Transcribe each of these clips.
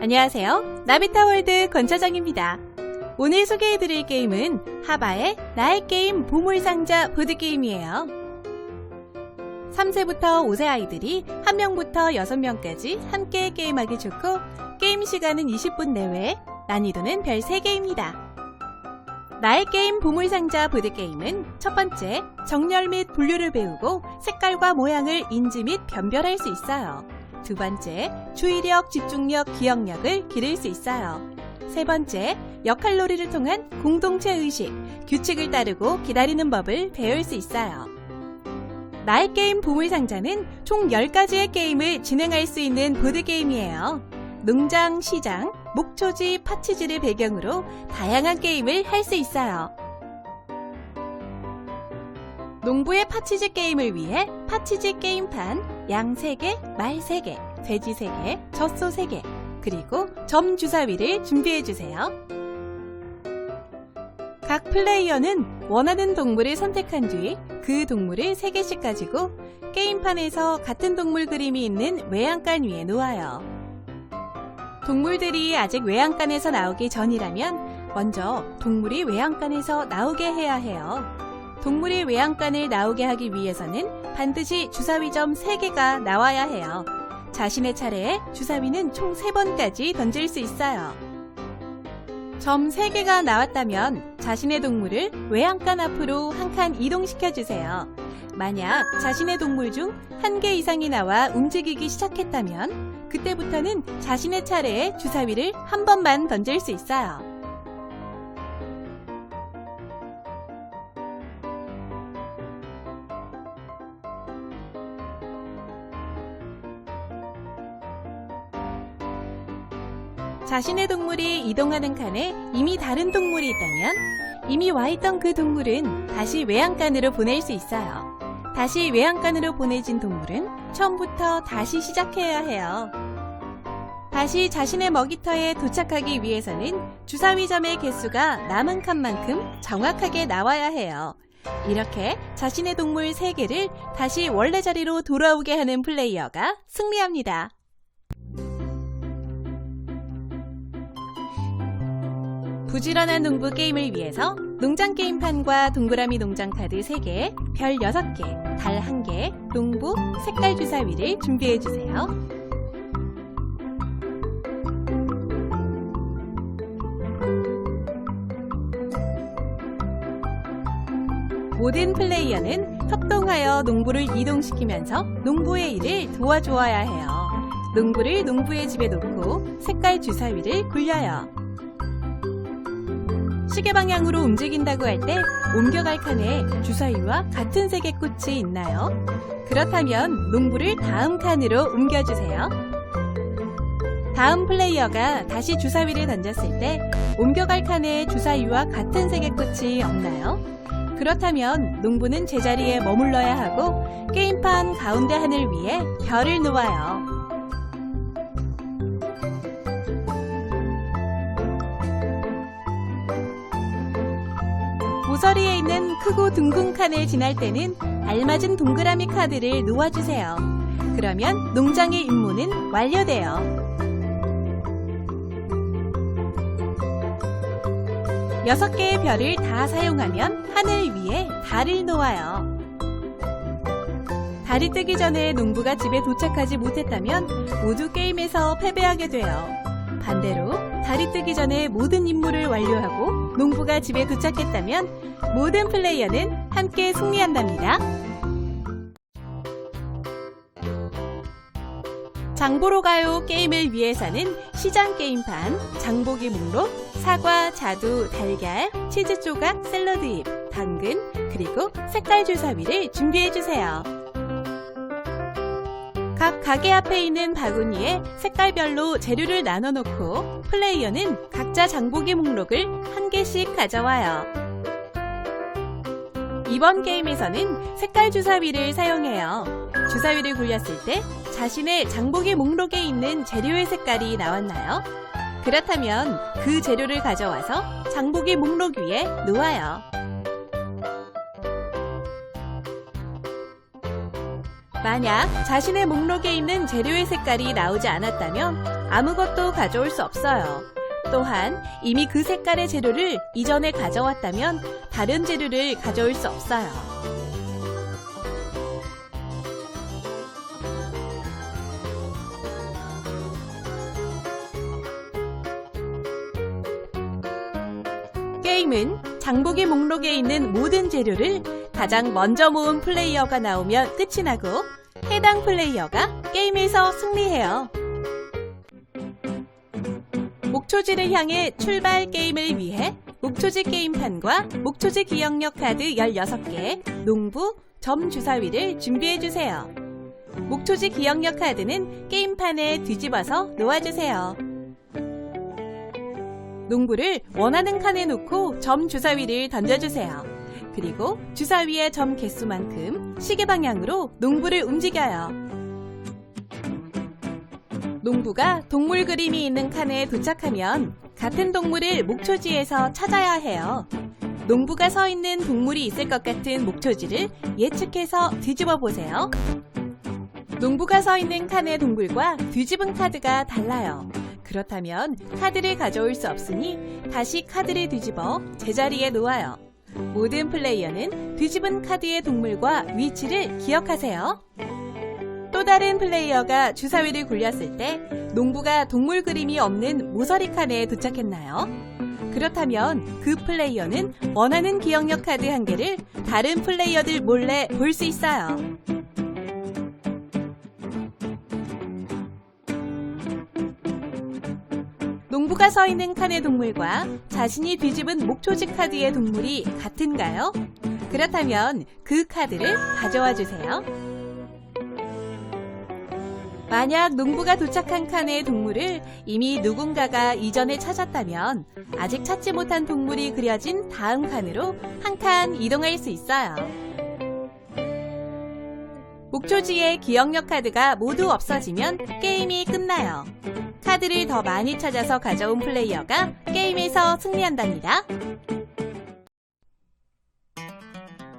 안녕하세요. 나비타월드 권차장입니다. 오늘 소개해드릴 게임은 하바의 나의 게임 보물상자 보드게임이에요. 3세부터 5세 아이들이 1명부터 6명까지 함께 게임하기 좋고 게임 시간은 20분 내외, 난이도는 별 3개입니다. 나의 게임 보물상자 보드게임은 첫 번째, 정렬 및 분류를 배우고 색깔과 모양을 인지 및 변별할 수 있어요. 두 번째, 주의력, 집중력, 기억력을 기를 수 있어요. 세 번째, 역할놀이를 통한 공동체 의식, 규칙을 따르고 기다리는 법을 배울 수 있어요. 나의 게임 보물상자는 총 10가지의 게임을 진행할 수 있는 보드게임이에요. 농장, 시장, 목초지, 파치지를 배경으로 다양한 게임을 할 수 있어요. 농부의 파치지 게임을 위해 파치지 게임판, 양 3개, 말 3개, 돼지 3개, 젖소 3개, 그리고 점 주사위를 준비해주세요. 각 플레이어는 원하는 동물을 선택한 뒤 그 동물을 3개씩 가지고 게임판에서 같은 동물 그림이 있는 외양간 위에 놓아요. 동물들이 아직 외양간에서 나오기 전이라면 먼저 동물이 외양간에서 나오게 해야 해요. 동물이 외양간을 나오게 하기 위해서는 반드시 주사위점 3개가 나와야 해요. 자신의 차례에 주사위는 총 3번까지 던질 수 있어요. 점 3개가 나왔다면 자신의 동물을 외양간 앞으로 한 칸 이동시켜주세요. 만약 자신의 동물 중 1개 이상이 나와 움직이기 시작했다면 그때부터는 자신의 차례에 주사위를 한 번만 던질 수 있어요. 자신의 동물이 이동하는 칸에 이미 다른 동물이 있다면 이미 와있던 그 동물은 다시 외양간으로 보낼 수 있어요. 다시 외양간으로 보내진 동물은 처음부터 다시 시작해야 해요. 다시 자신의 먹이터에 도착하기 위해서는 주사위점의 개수가 남은 칸만큼 정확하게 나와야 해요. 이렇게 자신의 동물 3개를 다시 원래 자리로 돌아오게 하는 플레이어가 승리합니다. 부지런한 농부 게임을 위해서 농장 게임판과 동그라미 농장 카드 3개, 별 6개, 달 1개, 농부, 색깔 주사위를 준비해주세요. 모든 플레이어는 협동하여 농부를 이동시키면서 농부의 일을 도와주어야 해요. 농부를 농부의 집에 놓고 색깔 주사위를 굴려요. 시계 방향으로 움직인다고 할 때 옮겨갈 칸에 주사위와 같은 색의 꽃이 있나요? 그렇다면 농부를 다음 칸으로 옮겨주세요. 다음 플레이어가 다시 주사위를 던졌을 때 옮겨갈 칸에 주사위와 같은 색의 꽃이 없나요? 그렇다면 농부는 제자리에 머물러야 하고 게임판 가운데 하늘 위에 별을 놓아요. 모서리에 있는 크고 둥근 칸을 지날 때는 알맞은 동그라미 카드를 놓아주세요. 그러면 농장의 임무는 완료돼요. 6개의 별을 다 사용하면 하늘 위에 달을 놓아요. 달이 뜨기 전에 농부가 집에 도착하지 못했다면 모두 게임에서 패배하게 돼요. 반대로 달이 뜨기 전에 모든 임무를 완료하고 농부가 집에 도착했다면 모든 플레이어는 함께 승리한답니다. 장보러 가요 게임을 위해서는 시장 게임판, 장보기 목록, 사과, 자두, 달걀, 치즈 조각, 샐러드 잎, 당근, 그리고 색깔 주사위를 준비해주세요. 각 가게 앞에 있는 바구니에 색깔별로 재료를 나눠놓고 플레이어는 각자 장보기 목록을 1개씩 가져와요. 이번 게임에서는 색깔 주사위를 사용해요. 주사위를 굴렸을 때 자신의 장보기 목록에 있는 재료의 색깔이 나왔나요? 그렇다면 그 재료를 가져와서 장보기 목록 위에 놓아요. 만약 자신의 목록에 있는 재료의 색깔이 나오지 않았다면 아무것도 가져올 수 없어요. 또한 이미 그 색깔의 재료를 이전에 가져왔다면 다른 재료를 가져올 수 없어요. 게임은 장보기 목록에 있는 모든 재료를 가장 먼저 모은 플레이어가 나오면 끝이 나고 해당 플레이어가 게임에서 승리해요. 목초지를 향해 출발 게임을 위해 목초지 게임판과 목초지 기억력 카드 16개, 농부, 점 주사위를 준비해주세요. 목초지 기억력 카드는 게임판에 뒤집어서 놓아주세요. 농부를 원하는 칸에 놓고 점 주사위를 던져주세요. 그리고 주사위의 점 개수만큼 시계 방향으로 농부를 움직여요. 농부가 동물 그림이 있는 칸에 도착하면 같은 동물을 목초지에서 찾아야 해요. 농부가 서 있는 동물이 있을 것 같은 목초지를 예측해서 뒤집어 보세요. 농부가 서 있는 칸의 동물과 뒤집은 카드가 달라요. 그렇다면 카드를 가져올 수 없으니 다시 카드를 뒤집어 제자리에 놓아요. 모든 플레이어는 뒤집은 카드의 동물과 위치를 기억하세요. 또 다른 플레이어가 주사위를 굴렸을 때 농부가 동물 그림이 없는 모서리 칸에 도착했나요? 그렇다면 그 플레이어는 원하는 기억력 카드 한 개를 다른 플레이어들 몰래 볼 수 있어요. 농부가 서 있는 칸의 동물과 자신이 뒤집은 목초지 카드의 동물이 같은가요? 그렇다면 그 카드를 가져와 주세요. 만약 농부가 도착한 칸의 동물을 이미 누군가가 이전에 찾았다면 아직 찾지 못한 동물이 그려진 다음 칸으로 한 칸 이동할 수 있어요. 목초지의 기억력 카드가 모두 없어지면 게임이 끝나요. 카드를 더 많이 찾아서 가져온 플레이어가 게임에서 승리한답니다.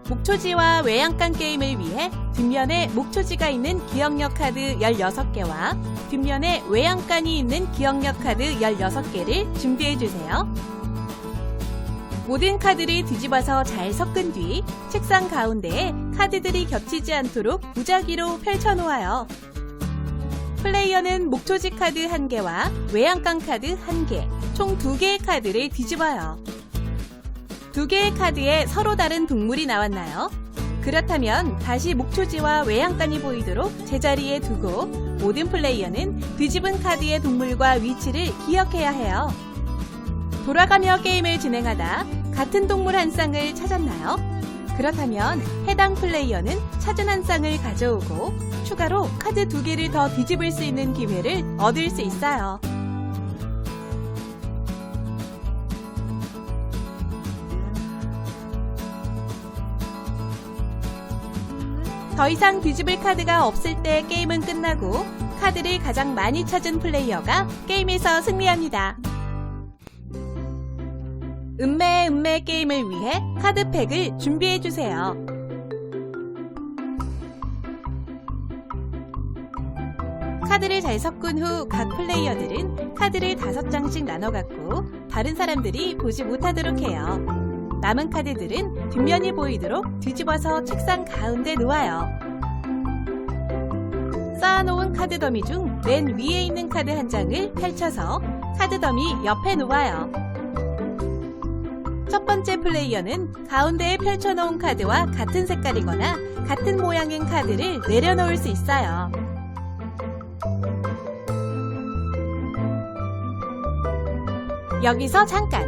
목초지와 외양간 게임을 위해 뒷면에 목초지가 있는 기억력 카드 16개와 뒷면에 외양간이 있는 기억력 카드 16개를 준비해주세요. 모든 카드를 뒤집어서 잘 섞은 뒤 책상 가운데에 카드들이 겹치지 않도록 무작위로 펼쳐놓아요. 플레이어는 목초지 카드 1개와 외양간 카드 1개, 총 2개의 카드를 뒤집어요. 2개의 카드에 서로 다른 동물이 나왔나요? 그렇다면 다시 목초지와 외양간이 보이도록 제자리에 두고 모든 플레이어는 뒤집은 카드의 동물과 위치를 기억해야 해요. 돌아가며 게임을 진행하다 같은 동물 한 쌍을 찾았나요? 그렇다면 해당 플레이어는 찾은 한 쌍을 가져오고 추가로 카드 2개를 더 뒤집을 수 있는 기회를 얻을 수 있어요. 더 이상 뒤집을 카드가 없을 때 게임은 끝나고 카드를 가장 많이 찾은 플레이어가 게임에서 승리합니다. 음매 게임을 위해 카드팩을 준비해주세요. 카드를 잘 섞은 후 각 플레이어들은 카드를 5장씩 나눠 갖고 다른 사람들이 보지 못하도록 해요. 남은 카드들은 뒷면이 보이도록 뒤집어서 책상 가운데 놓아요. 쌓아놓은 카드 더미 중 맨 위에 있는 카드 한 장을 펼쳐서 카드 더미 옆에 놓아요. 첫 번째 플레이어는 가운데에 펼쳐놓은 카드와 같은 색깔이거나 같은 모양인 카드를 내려놓을 수 있어요. 여기서 잠깐!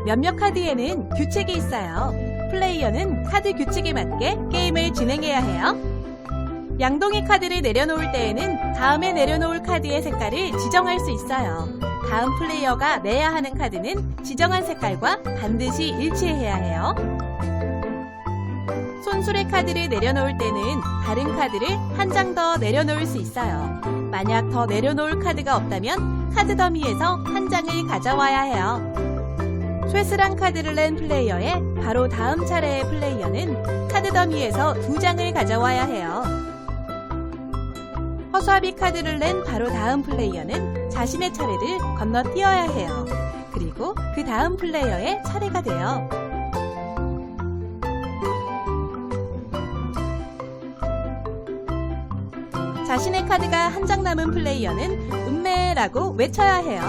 몇몇 카드에는 규칙이 있어요. 플레이어는 카드 규칙에 맞게 게임을 진행해야 해요. 양동이 카드를 내려놓을 때에는 다음에 내려놓을 카드의 색깔을 지정할 수 있어요. 다음 플레이어가 내야 하는 카드는 지정한 색깔과 반드시 일치해야 해요. 손수레 카드를 내려놓을 때는 다른 카드를 한 장 더 내려놓을 수 있어요. 만약 더 내려놓을 카드가 없다면 카드 더미에서 한 장을 가져와야 해요. 쇠스랑 카드를 낸 플레이어의 바로 다음 차례의 플레이어는 카드 더미에서 2장을 가져와야 해요. 허수아비 카드를 낸 바로 다음 플레이어는 자신의 차례를 건너뛰어야 해요. 그리고 그 다음 플레이어의 차례가 돼요. 자신의 카드가 한 장 남은 플레이어는 음메라고 외쳐야 해요.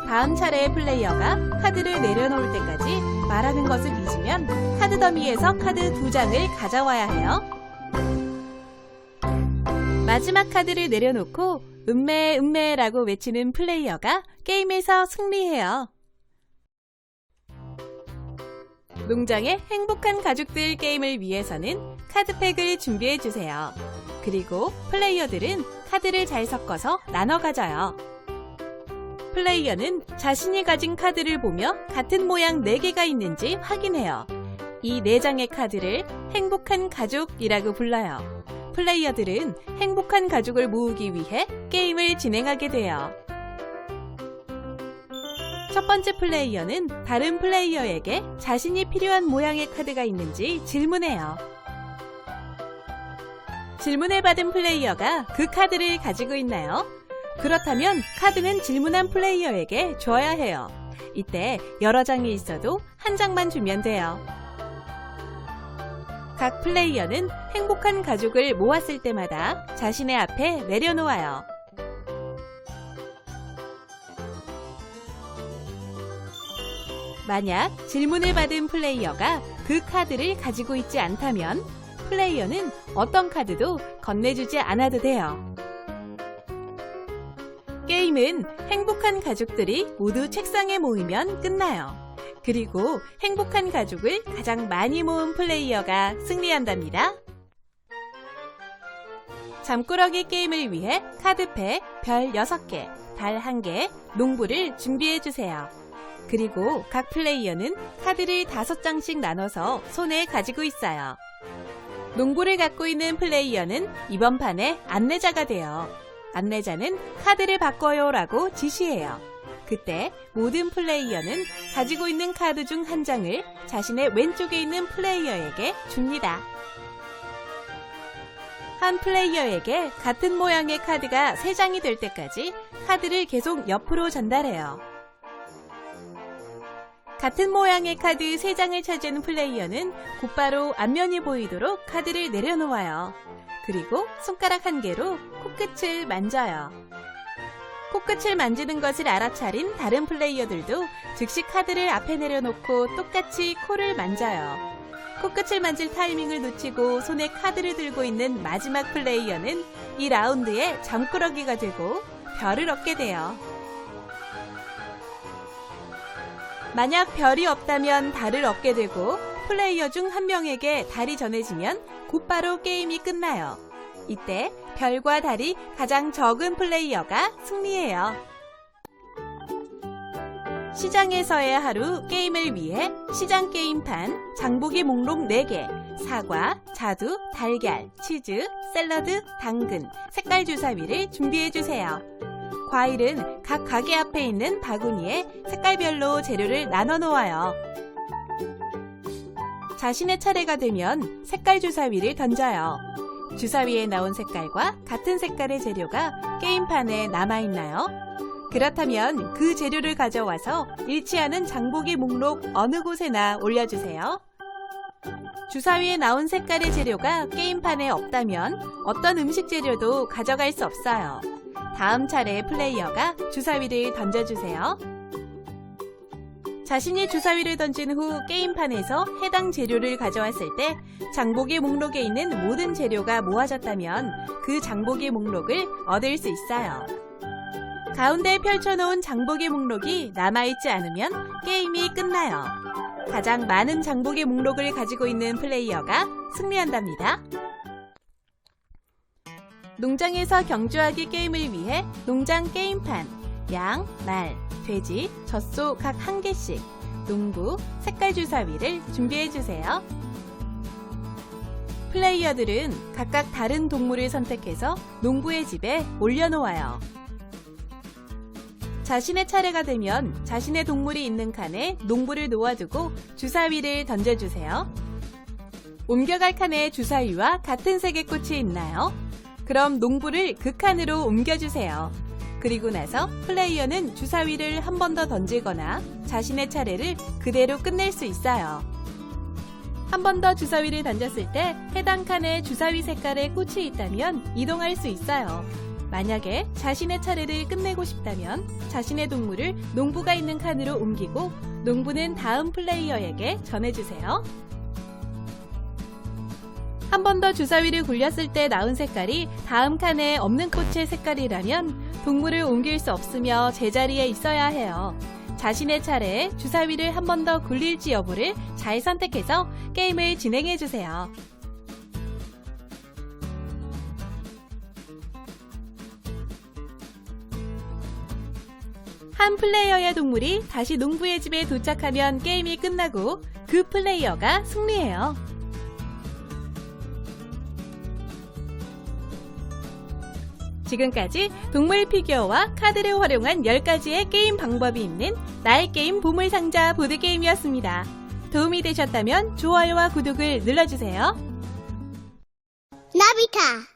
다음 차례의 플레이어가 카드를 내려놓을 때까지 말하는 것을 잊으면 카드 더미에서 카드 2장을 가져와야 해요. 마지막 카드를 내려놓고 음메라고 외치는 플레이어가 게임에서 승리해요. 농장의 행복한 가족들 게임을 위해서는 카드팩을 준비해주세요. 그리고 플레이어들은 카드를 잘 섞어서 나눠 가져요. 플레이어는 자신이 가진 카드를 보며 같은 모양 4개가 있는지 확인해요. 이 4장의 카드를 행복한 가족이라고 불러요. 플레이어들은 행복한 가족을 모으기 위해 게임을 진행하게 돼요. 첫 번째 플레이어는 다른 플레이어에게 자신이 필요한 모양의 카드가 있는지 질문해요. 질문을 받은 플레이어가 그 카드를 가지고 있나요? 그렇다면 카드는 질문한 플레이어에게 줘야 해요. 이때 여러 장이 있어도 한 장만 주면 돼요. 각 플레이어는 행복한 가족을 모았을 때마다 자신의 앞에 내려놓아요. 만약 질문을 받은 플레이어가 그 카드를 가지고 있지 않다면 플레이어는 어떤 카드도 건네주지 않아도 돼요. 게임은 행복한 가족들이 모두 책상에 모이면 끝나요. 그리고 행복한 가족을 가장 많이 모은 플레이어가 승리한답니다. 잠꾸러기 게임을 위해 카드팩 별 6개, 달 1개, 농부를 준비해주세요. 그리고 각 플레이어는 카드를 5장씩 나눠서 손에 가지고 있어요. 농부를 갖고 있는 플레이어는 이번 판의 안내자가 돼요. 안내자는 카드를 바꿔요 라고 지시해요. 그때 모든 플레이어는 가지고 있는 카드 중 한 장을 자신의 왼쪽에 있는 플레이어에게 줍니다. 한 플레이어에게 같은 모양의 카드가 3장이 될 때까지 카드를 계속 옆으로 전달해요. 같은 모양의 카드 3장을 차지하는 플레이어는 곧바로 앞면이 보이도록 카드를 내려놓아요. 그리고 손가락 1개로 코끝을 만져요. 코끝을 만지는 것을 알아차린 다른 플레이어들도 즉시 카드를 앞에 내려놓고 똑같이 코를 만져요. 코끝을 만질 타이밍을 놓치고 손에 카드를 들고 있는 마지막 플레이어는 이 라운드의 잠꾸러기가 되고 별을 얻게 돼요. 만약 별이 없다면 달을 얻게 되고 플레이어 중 한 명에게 달이 전해지면 곧바로 게임이 끝나요. 이때 별과 달이 가장 적은 플레이어가 승리해요. 시장에서의 하루 게임을 위해 시장 게임판, 장보기 목록 4개, 사과, 자두, 달걀, 치즈, 샐러드, 당근, 색깔 주사위를 준비해주세요. 과일은 각 가게 앞에 있는 바구니에 색깔별로 재료를 나눠 놓아요. 자신의 차례가 되면 색깔 주사위를 던져요. 주사위에 나온 색깔과 같은 색깔의 재료가 게임판에 남아있나요? 그렇다면 그 재료를 가져와서 일치하는 장보기 목록 어느 곳에나 올려주세요. 주사위에 나온 색깔의 재료가 게임판에 없다면 어떤 음식 재료도 가져갈 수 없어요. 다음 차례의 플레이어가 주사위를 던져주세요. 자신이 주사위를 던진 후 게임판에서 해당 재료를 가져왔을 때 장보기 목록에 있는 모든 재료가 모아졌다면 그 장보기 목록을 얻을 수 있어요. 가운데에 펼쳐놓은 장보기 목록이 남아있지 않으면 게임이 끝나요. 가장 많은 장보기 목록을 가지고 있는 플레이어가 승리한답니다. 농장에서 경주하기 게임을 위해 농장 게임판, 양, 말, 돼지, 젖소 각 1개씩, 농부, 색깔 주사위를 준비해주세요. 플레이어들은 각각 다른 동물을 선택해서 농부의 집에 올려놓아요. 자신의 차례가 되면 자신의 동물이 있는 칸에 농부를 놓아두고 주사위를 던져주세요. 옮겨갈 칸에 주사위와 같은 색의 꽃이 있나요? 그럼 농부를 그 칸으로 옮겨주세요. 그리고 나서 플레이어는 주사위를 한 번 더 던지거나 자신의 차례를 그대로 끝낼 수 있어요. 한 번 더 주사위를 던졌을 때 해당 칸에 주사위 색깔의 꽃이 있다면 이동할 수 있어요. 만약에 자신의 차례를 끝내고 싶다면 자신의 동물을 농부가 있는 칸으로 옮기고 농부는 다음 플레이어에게 전해주세요. 한 번 더 주사위를 굴렸을 때 나온 색깔이 다음 칸에 없는 꽃의 색깔이라면 동물을 옮길 수 없으며 제자리에 있어야 해요. 자신의 차례에 주사위를 한 번 더 굴릴지 여부를 잘 선택해서 게임을 진행해주세요. 한 플레이어의 동물이 다시 농부의 집에 도착하면 게임이 끝나고 그 플레이어가 승리해요. 지금까지 동물 피규어와 카드를 활용한 10가지의 게임 방법이 있는 나의 게임 보물상자 보드게임이었습니다. 도움이 되셨다면 좋아요와 구독을 눌러주세요. 나비타